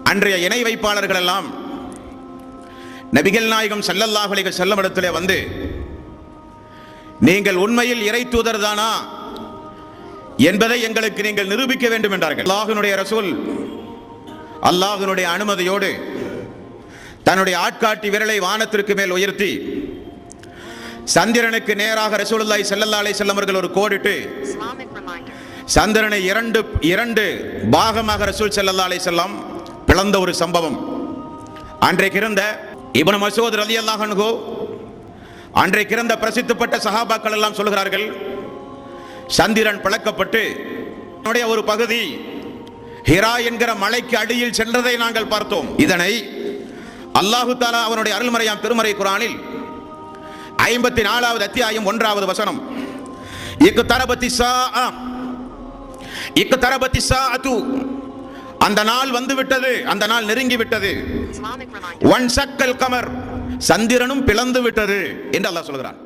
அன்றைய இணை வைப்பாளர்கள் எல்லாம் நபிகள் நாயகம் ஸல்லல்லாஹு அலைஹி வஸல்லம் இடத்திலே வந்து, நீங்கள் உண்மையில் இறை தூதர் தானா என்பதை எங்களுக்கு நீங்கள் நிரூபிக்க வேண்டும் என்றார்கள். அல்லாஹ்வினுடைய ரசூல் அல்லாஹ்வினுடைய அனுமதியோடு தன்னுடைய ஆட்காட்டி விரலை வானத்திற்கு மேல் உயர்த்தி சந்திரனுக்கு நேராக ரசூலுல்லாஹி ஸல்லல்லாஹு அலைஹி வஸல்லம் அவர்கள் ஒரு கோடிட்டு சந்திரனை இரண்டு பாகமாக ரசூல் ஸல்லல்லாஹு அலைஹி வஸல்லம் பிளந்த ஒரு சம்பவம். அன்றைக்கு இருந்த இப்னு மஸ்ஊத் ரலியல்லாஹு அன்ஹு, அன்றைக்கு இருந்த பிரசித்தப்பட்ட சஹாபாக்கள் எல்லாம் சொல்கிறார்கள், சந்திரன் பிளக்கப்பட்டு ஒரு பகுதி ஹிரா என்கிற மலைக்கு அடியில் சென்றதை நாங்கள் பார்த்தோம். இதனை அல்லாஹு தஆலா அவனுடைய அருள்மறையாம் திருமறை குர்ஆனில் 54வது அத்தியாயம் 1வது வசனம், இக்தரபத்தி ஸாஅத்து, அந்த நாள் வந்து விட்டது, அந்த நாள் நெருங்கி விட்டது, வன்சக்கல் கமர், சந்திரனும் பிளந்து விட்டது என்று அல்லாஹ் சொல்கிறான்.